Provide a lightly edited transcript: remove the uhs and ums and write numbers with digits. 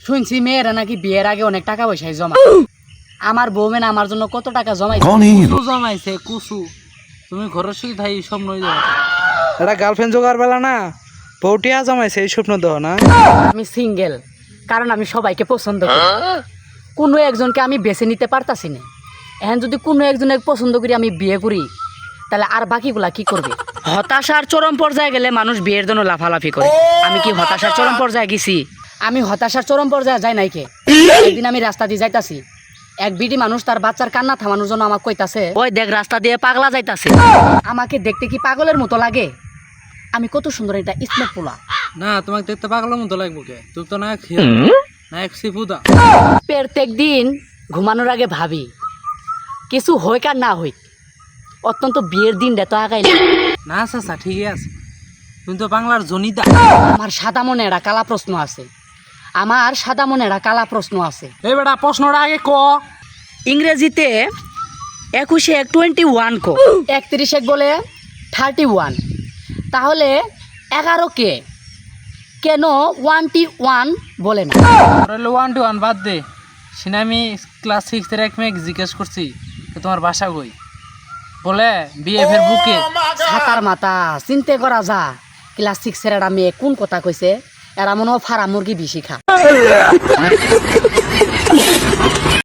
শুনছি মেয়েরা নাকি বিয়ের আগে অনেক টাকা পয়সায় জমা। আমার বউ মেয়ে আমার জন্য কত টাকা জমাইছে। কুসু জমাইছে কুসু। তুমি ঘরের শুয়ে থাই স্বপ্ন যাও। এটা গার্লফ্রেন্ড জোগাড় বেলা না, বউটিয়া জমাইছে এই স্বপ্ন দেহ না। আমি সিঙ্গেল, কারণ আমি সবাইকে পছন্দ করি। কোনো একজনকে আমি বেছে নিতে পারতাছি না। এখন যদি কোনো একজনের পছন্দ করি আমি বিয়ে করি, তাহলে আর বাকিগুলা কি করবে? হতাশার চরম পর্যায়ে গেলে মানুষ বিয়ের জন্য লাফালাফি করে। আমি কি হতাশার চরম পর্যায়ে গেছি? আমি হতাশার চরম পর্যায়ে যাই নাই কে। একদিন আমি রাস্তা দিয়ে যাইতাছি, এক বিডি মানুষ তার বাচ্চার কান্না থামানোর জন্য আমাকে কইতাছে, ওই দেখ রাস্তা দিয়ে পাগলা যাইতাছে। আমাকে দেখতে কি পাগলের মতো লাগে? আমি কত সুন্দর এটা স্মার্ট পোলা। না তোমাকে দেখতে পাগলের মতো লাগবো কে? তুমি তো না নায়ক সিফুদা। প্রত্যেক দিন ঘুমানোর আগে ভাবি কিছু হইক আর না হইক, অত্যন্ত বিয়ের দিনটা তো আগাইলে। না চাচা ঠিকই আছে, তুমি তো বাংলার জনিতা। আমার সাদা মনে একটা কালা প্রশ্ন আছে। আমার সাদা মনে একটা কালা প্রশ্ন আছে। এই বেটা প্রশ্নটা আগে ক। ইংরেজিতে 21 কো, 31 বলে 31, তাহলে 11 কে কেন 1 বলে না? রইলো 1 to 1 বাদ দে। সিনা আমি ক্লাস 6 এর এক মেয়ে জিজ্ঞেস করছি যে তোমার বাসা কই, বলে বিএফ এর বুকে। ছাতার মাথা চিন্তা করা যা। ক্লাস 6 এর একটা মেয়ে কোন কথা কইছে? এরা মনে হয় ফারা মুরগি বেশি খা।